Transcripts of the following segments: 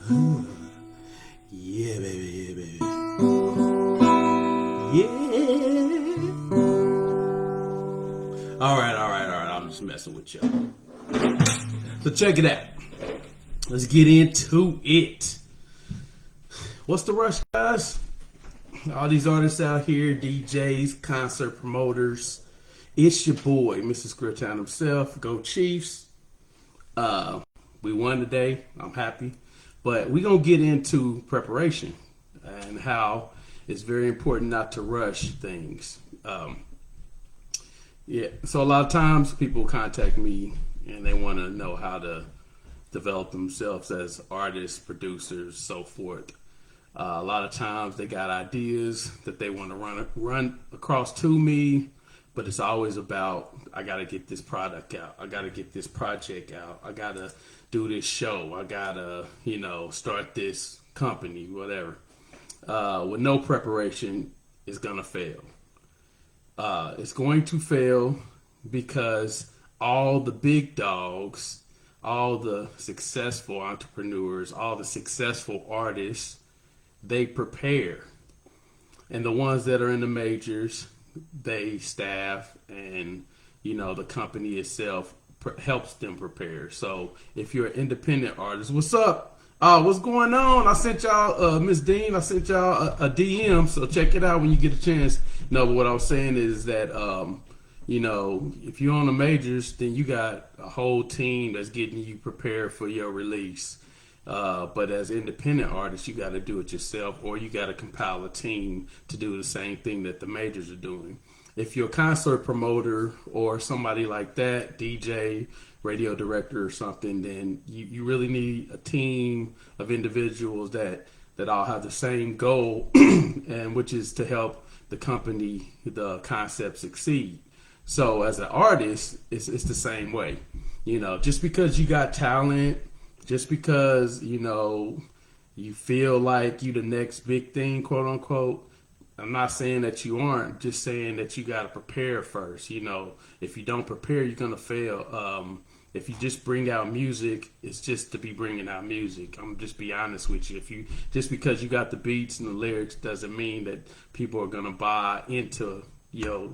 Yeah, baby, yeah, baby. Yeah. All right. I'm just messing with you. So check it out. Let's get into it. What's the rush, guys? All these artists out here, DJs, concert promoters. It's your boy, Mr. Squirtown himself. Go Chiefs. Uh, we won today. I'm happy. But we're going to get into preparation and how it's very important not to rush things. So a lot of times people contact me and they want to know how to develop themselves as artists, producers, so forth. A lot of times they got ideas that they want to run across to me, but it's always about I got to get this product out. I got to get this project out. I got to do this show. I got to, start this company, whatever. With no preparation, it's going to fail. It's going to fail because all the big dogs, all the successful entrepreneurs, all the successful artists, they prepare. And the ones that are in the majors, they staff and, the company itself helps them prepare. So if you're an independent artist, what's up? What's going on? I sent y'all, Miss Dean, I sent y'all a DM, so check it out when you get a chance. No, but what I was saying is that, if you're on the majors, then you got a whole team that's getting you prepared for your release. But as independent artists, you got to do it yourself, or you got to compile a team to do the same thing that the majors are doing. If you're a concert promoter or somebody like that, DJ, radio director or something, then you really need a team of individuals that all have the same goal, and which is to help the company, the concept succeed. So as an artist, it's the same way. Just because you got talent, just because, you feel like you the next big thing, quote unquote, I'm not saying that you aren't, just saying that you got to prepare first. If you don't prepare, you're going to fail. If you just bring out music, it's just to be bringing out music. I'm just be honest with you. Just because you got the beats and the lyrics doesn't mean that people are going to buy into your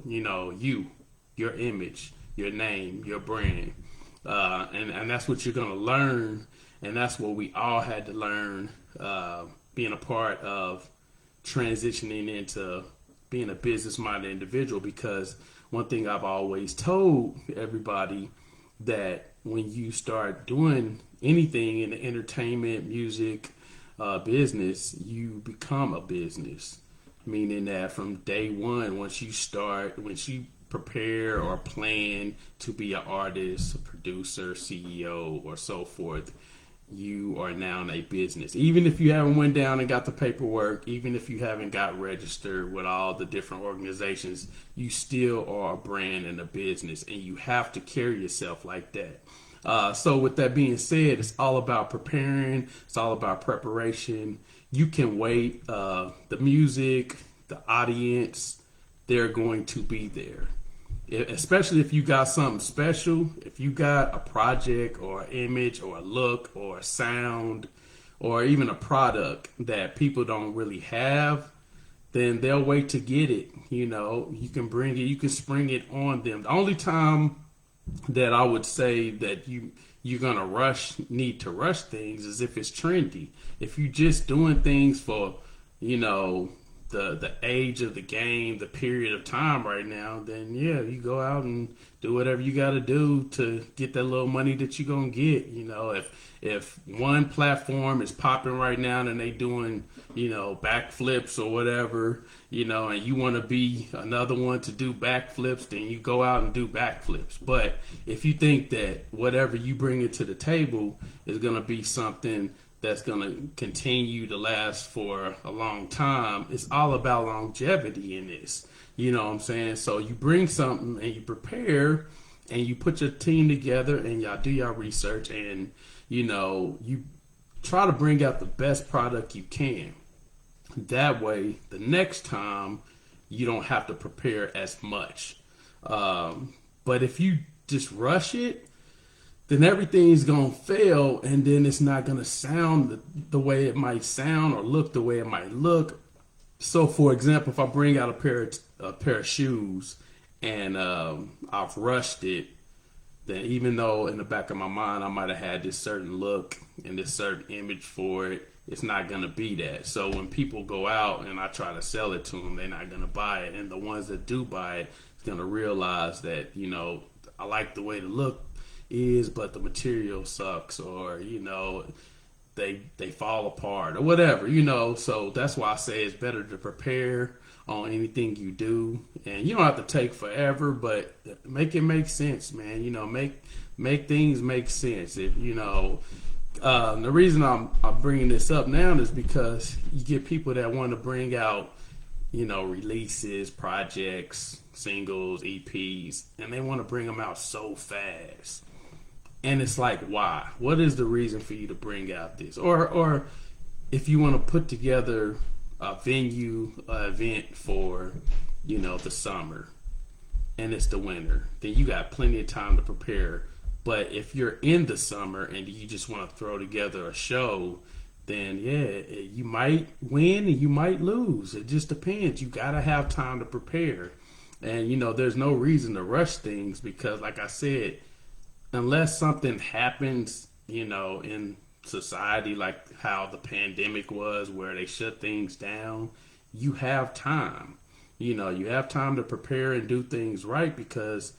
image, your name, your brand. And that's what you're going to learn. And that's what we all had to learn, being a part of transitioning into being a business-minded individual. Because one thing I've always told everybody, that when you start doing anything in the entertainment, music, business, you become a business. Meaning that from day one, once you prepare or plan to be an artist, a producer, CEO, or so forth, you are now a business. Even if you haven't went down and got the paperwork, even if you haven't got registered with all the different organizations, you still are a brand and a business, and you have to carry yourself like that. So with that being said, it's all about preparing. It's all about preparation. You can wait. The music, the audience, they're going to be there. Especially if you got something special, if you got a project or an image or a look or a sound or even a product that people don't really have, then they'll wait to get it. You can bring it, you can spring it on them. The only time that I would say that you're gonna need to rush things is if it's trendy. If you're just doing things for, the age of the game, the period of time right now, then yeah, you go out and do whatever you got to do to get that little money that you're gonna get. If one platform is popping right now and they doing backflips or whatever, and you want to be another one to do backflips, then you go out and do backflips. But if you think that whatever you bring it to the table is gonna be something that's going to continue to last for a long time, it's all about longevity in this. You know what I'm saying? So you bring something and you prepare and you put your team together and y'all do your research and, you try to bring out the best product you can. That way, the next time you don't have to prepare as much. But if you just rush it, then everything's gonna fail, and then it's not gonna sound the way it might sound or look the way it might look. So, for example, if I bring out a pair of shoes and I've rushed it, then even though in the back of my mind I might have had this certain look and this certain image for it, it's not gonna be that. So when people go out and I try to sell it to them, they're not gonna buy it. And the ones that do buy it, is gonna realize that I like the way the look is, but the material sucks, or they fall apart or whatever. So that's why I say it's better to prepare on anything you do, and you don't have to take forever, but make it make sense, man. Make things make sense. If the reason I'm bringing this up now is because you get people that want to bring out releases, projects, singles, EPs, and they want to bring them out so fast. And it's like, why? What is the reason for you to bring out this? Or if you want to put together a event for, the summer, and it's the winter, then you got plenty of time to prepare. But if you're in the summer and you just want to throw together a show, then yeah, you might win and you might lose. It just depends. You got to have time to prepare. And, there's no reason to rush things because, like I said, unless something happens, in society, like how the pandemic was, where they shut things down, you have time. You have time to prepare and do things right because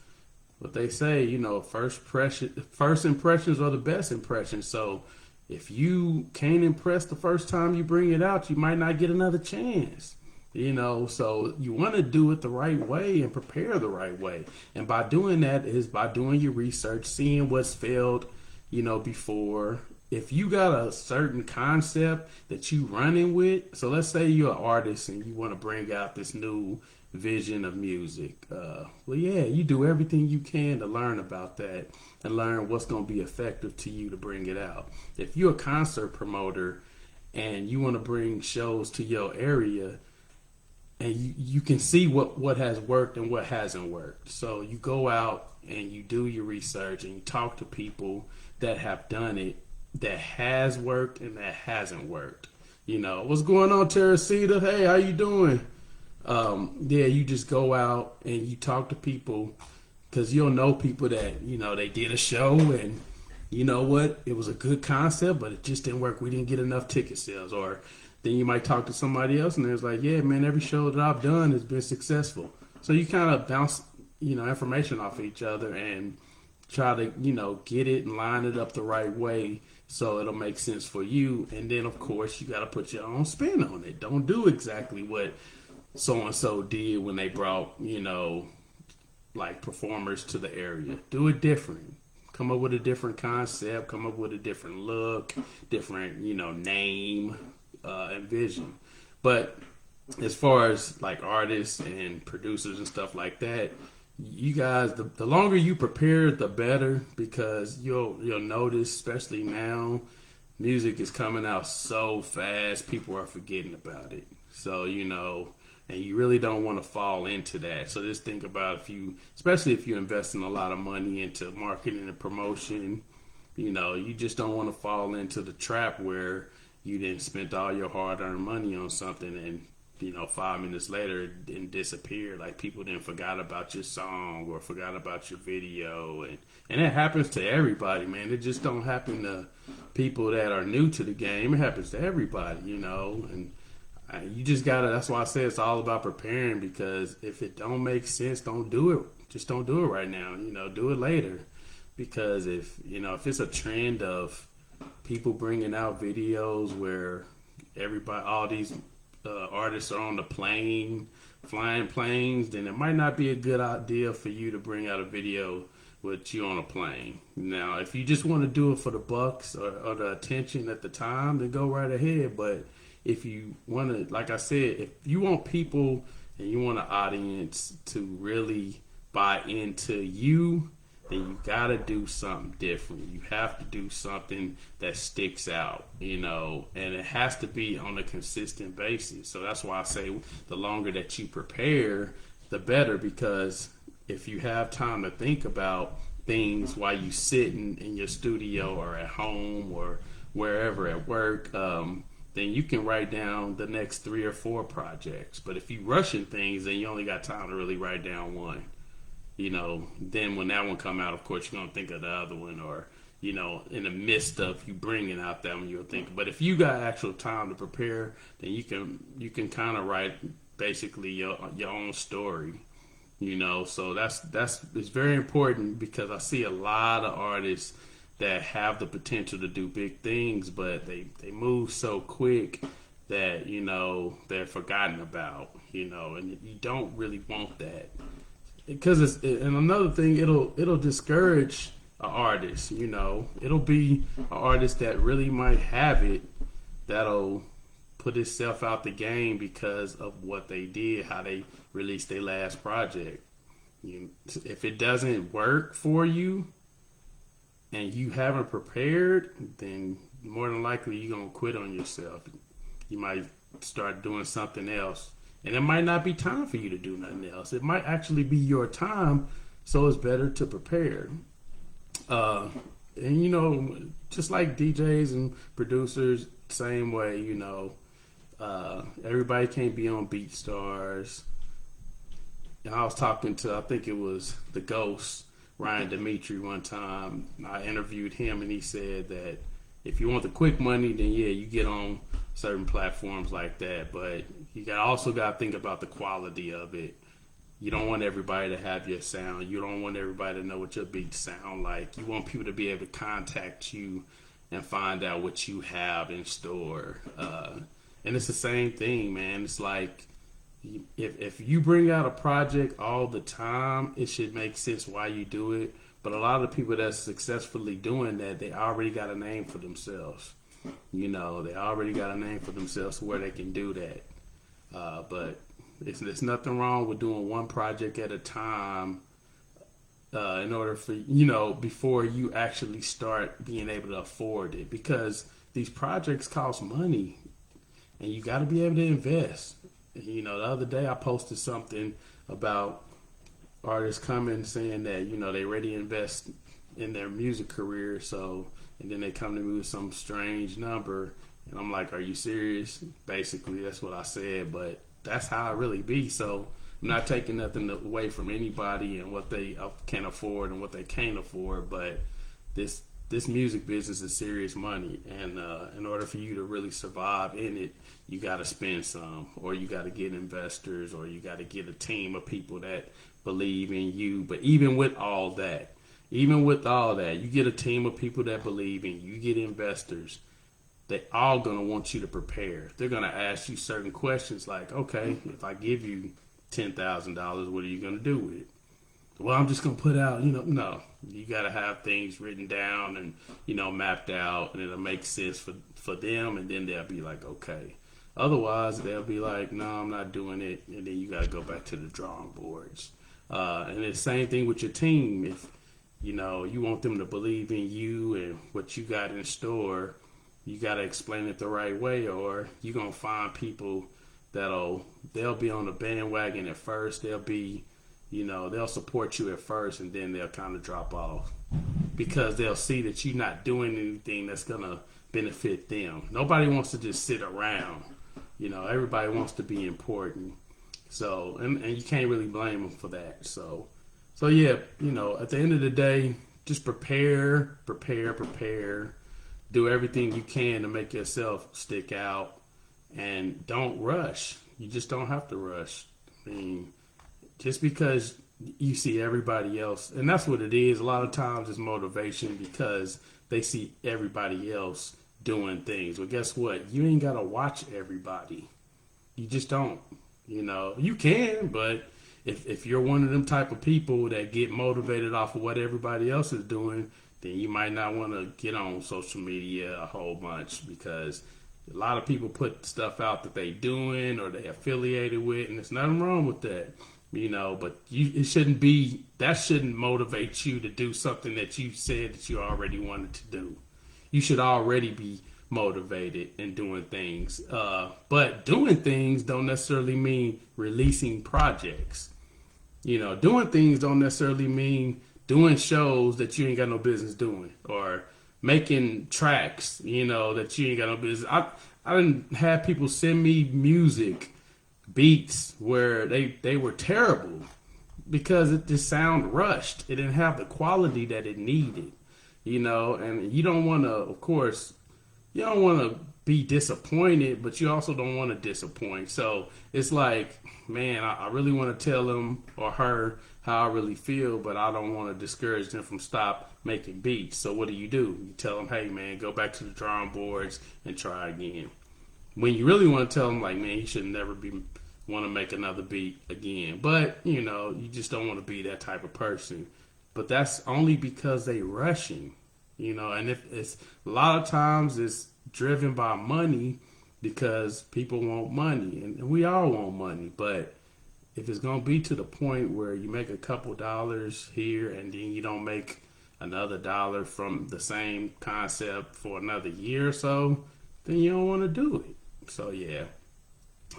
what they say, first impressions are the best impressions. So if you can't impress the first time you bring it out, you might not get another chance. So you want to do it the right way and prepare the right way. And by doing that is by doing your research, seeing what's failed, before. If you got a certain concept that you running with, so let's say you're an artist and you want to bring out this new vision of music. You do everything you can to learn about that and learn what's going to be effective to you to bring it out. If you're a concert promoter and you want to bring shows to your area, and you can see what has worked and what hasn't worked. So you go out and you do your research and you talk to people that have done it, that has worked and that hasn't worked. What's going on, Teresita? Hey, how you doing? You just go out and you talk to people because you'll know people that, they did a show and you know what? It was a good concept, but it just didn't work. We didn't get enough ticket sales. Or then you might talk to somebody else and there's like, yeah, man, every show that I've done has been successful. So you kind of bounce, information off of each other and try to, get it and line it up the right way so it'll make sense for you. And then, of course, you got to put your own spin on it. Don't do exactly what so-and-so did when they brought, like performers to the area. Do it different. Come up with a different concept. Come up with a different look, different, name and vision. But as far as like artists and producers and stuff like that, you guys, the longer you prepare, the better, because you'll notice, especially now, music is coming out so fast, people are forgetting about it. So, and you really don't want to fall into that. So just think about especially if you're investing a lot of money into marketing and promotion, you just don't want to fall into the trap where you didn't spend all your hard-earned money on something and 5 minutes later it didn't disappear. Like people then forgot about your song or forgot about your video, and it happens to everybody, man. It just don't happen to people that are new to the game. It happens to everybody, and you just gotta. That's why I say it's all about preparing, because if it don't make sense, don't do it. Just don't do it right now. Do it later, because if it's a trend of people bringing out videos where all these artists are on the plane, flying planes, then it might not be a good idea for you to bring out a video with you on a plane. Now, if you just want to do it for the bucks or the attention at the time, then go right ahead. But if you want to, like I said, if you want people and you want an audience to really buy into you, then you got to do something different. You have to do something that sticks out, and it has to be on a consistent basis. So that's why I say the longer that you prepare, the better, because if you have time to think about things while you sit in your studio or at home or wherever at work, then you can write down the next 3 or 4 projects. But if you rushing things, then you only got time to really write down one. Then when that one come out, of course, you're going to think of the other one, or, in the midst of you bringing out that one, you'll think. But if you got actual time to prepare, then you can kind of write basically your own story. So it's very important, because I see a lot of artists that have the potential to do big things, but they move so quick that they're forgotten about. And you don't really want that, because and another thing, it'll discourage an artist. It'll be an artist that really might have it, that'll put itself out the game because of what they did, how they released their last project. If it doesn't work for you and you haven't prepared, then more than likely you're going to quit on yourself. You might start doing something else, and it might not be time for you to do nothing else. It might actually be your time, so it's better to prepare. And just like DJs and producers, same way, everybody can't be on BeatStars. And I was talking to, I think it was the Ghost, Ryan Dimitri, one time. I interviewed him, and he said that if you want the quick money, then yeah, you get on certain platforms like that. But you also got to think about the quality of it. You don't want everybody to have your sound. You don't want everybody to know what your beats sound like. You want people to be able to contact you and find out what you have in store. And it's the same thing, man. It's like, if you bring out a project all the time, it should make sense why you do it. But a lot of the people that's successfully doing that, they already got a name for themselves. They already got a name for themselves where they can do that. But there's nothing wrong with doing one project at a time, in order for, before you actually start being able to afford it. Because these projects cost money, and you got to be able to invest. The other day I posted something about artists coming saying that, they ready to invest in their music career. And then they come to me with some strange number. And I'm like, are you serious? Basically, that's what I said. But that's how it really be. So I'm not taking nothing away from anybody and what they can afford and what they can't afford. But this music business is serious money. And in order for you to really survive in it, you got to spend some, or you got to get investors, or you got to get a team of people that believe in you. But even with all that, you get a team of people that believe in you, you get investors. They all going to want you to prepare. They're going to ask you certain questions like, okay, if I give you $10,000, what are you going to do with it? Well, I'm just going to put out, no. You got to have things written down and, mapped out, and it'll make sense for them, and then they'll be like, okay. Otherwise, they'll be like, no, I'm not doing it, and then you got to go back to the drawing boards. And the same thing with your team. If, you want them to believe in you and what you got in store, you got to explain it the right way, or you're going to find people they'll be on the bandwagon at first. They'll be, they'll support you at first, and then they'll kind of drop off because they'll see that you're not doing anything that's going to benefit them. Nobody wants to just sit around. Everybody wants to be important. So, and you can't really blame them for that. So yeah, at the end of the day, just prepare. Do everything you can to make yourself stick out, and don't rush. You just don't have to rush. I mean, just because you see everybody else, and that's what it is. A lot of times it's motivation because they see everybody else doing things. Well, guess what? You ain't got to watch everybody. You just don't. You can, but if you're one of them type of people that get motivated off of what everybody else is doing, then you might not want to get on social media a whole bunch, because a lot of people put stuff out that they doing or they affiliated with, and there's nothing wrong with that, but that shouldn't motivate you to do something that you said that you already wanted to do. You should already be motivated and doing things. But doing things don't necessarily mean releasing projects. Doing things don't necessarily mean doing shows that you ain't got no business doing, or making tracks, that you ain't got no business. I didn't have people send me music beats where they were terrible because it just sounded rushed. It didn't have the quality that it needed, and you don't want to, of course, you don't want to be disappointed, but you also don't want to disappoint. So it's like, man, I really want to tell him or her how I really feel, but I don't want to discourage them from stop making beats. So what do? You tell them, hey, man, go back to the drawing boards and try again. When you really want to tell them, like, man, you should never want to make another beat again. But, you just don't want to be that type of person. But that's only because they rushing, and if it's a lot of times it's driven by money because people want money and we all want money. But if it's going to be to the point where you make a couple dollars here and then you don't make another dollar from the same concept for another year or so, then you don't want to do it. So, yeah.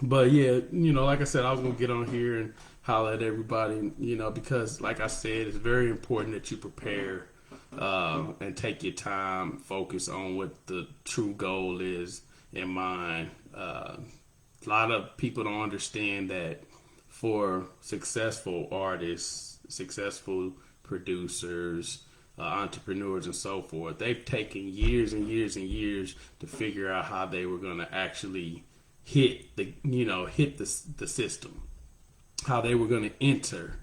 But, yeah, like I said, I was going to get on here and holler at everybody, because, like I said, it's very important that you prepare and take your time, focus on what the true goal is in mind. A lot of people don't understand that for successful artists, successful producers, entrepreneurs, and so forth, they've taken years and years and years to figure out how they were going to actually hit the system, how they were going to enter.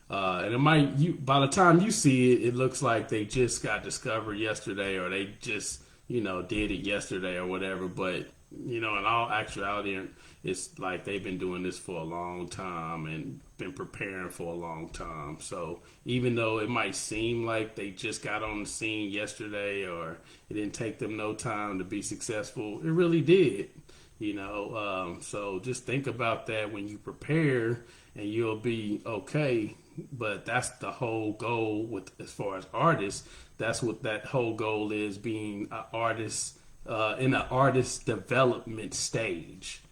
And it by the time you see it, it looks like they just got discovered yesterday, or they just, did it yesterday or whatever. But, in all actuality, it's like they've been doing this for a long time and been preparing for a long time. So even though it might seem like they just got on the scene yesterday, or it didn't take them no time to be successful, it really did. So just think about that when you prepare, and you'll be okay. But that's the whole goal as far as artists. That's what that whole goal is, being an artist in an artist development stage.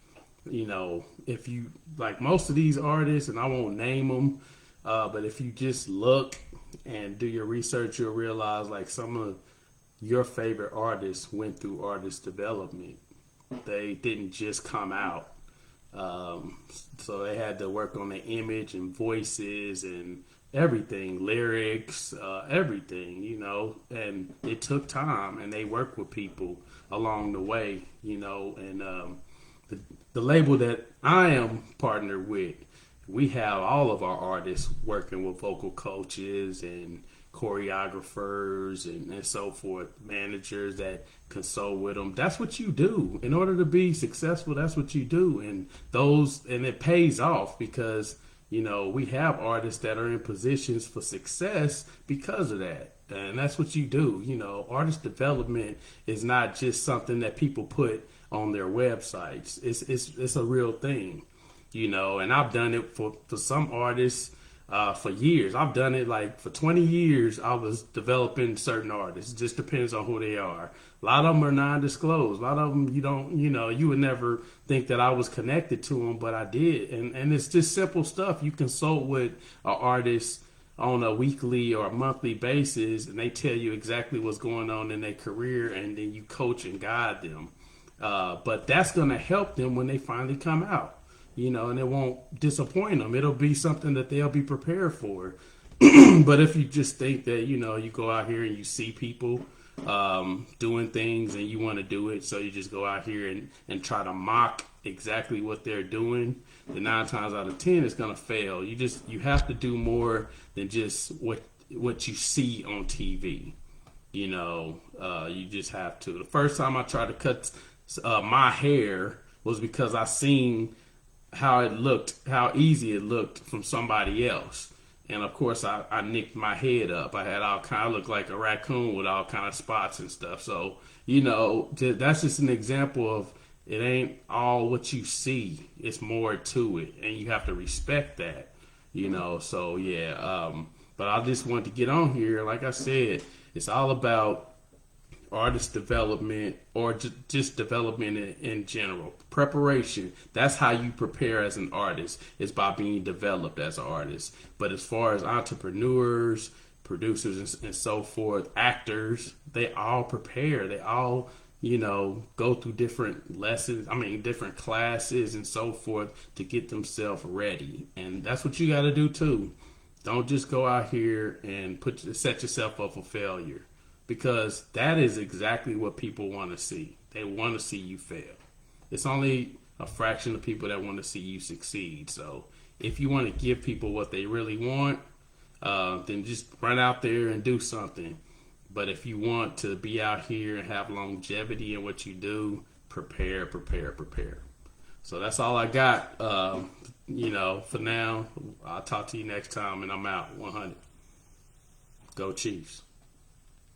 If you, like most of these artists, and I won't name them, but if you just look and do your research, you'll realize like some of your favorite artists went through artist development. They didn't just come out. So they had to work on the image and voices and everything, lyrics, everything, and it took time, and they worked with people along the way, and the label that I am partnered with, we have all of our artists working with vocal coaches and choreographers and so forth, managers that consult with them. That's what you do in order to be successful. That's what you do, and it pays off because we have artists that are in positions for success because of that, and that's what you do. Artist development is not just something that people put on their websites. It's a real thing, and I've done it for some artists. For years. I've done it like for 20 years. I was developing certain artists. It just depends on who they are. A lot of them are non-disclosed. A lot of them you would never think that I was connected to them, but I did. And it's just simple stuff. You consult with an artist on a weekly or a monthly basis, and they tell you exactly what's going on in their career, and then you coach and guide them. But that's going to help them when they finally come out. And it won't disappoint them. It'll be something that they'll be prepared for. But if you just think that, you go out here and you see people doing things and you want to do it, so you just go out here and try to mock exactly what they're doing, then 9 times out of 10 it's going to fail. You have to do more than just what you see on TV. You just have to. The first time I tried to cut my hair was because I seen how easy it looked from somebody else. And of course I nicked my head up. I looked like a raccoon with all kind of spots and stuff. So, that's just an example of it ain't all what you see. It's more to it. And you have to respect that, so yeah. But I just wanted to get on here. Like I said, it's all about artist development, or just development in general. Preparation. That's how you prepare as an artist, is by being developed as an artist. But as far as entrepreneurs, producers and so forth, actors, they all prepare. They all, go through different lessons, different classes and so forth to get themselves ready. And that's what you got to do too. Don't just go out here and set yourself up for failure, because that is exactly what people want to see. They want to see you fail. It's only a fraction of people that want to see you succeed. So if you want to give people what they really want, then just run out there and do something. But if you want to be out here and have longevity in what you do, prepare. So that's all I got. For now, I'll talk to you next time, and I'm out. 100. Go Chiefs.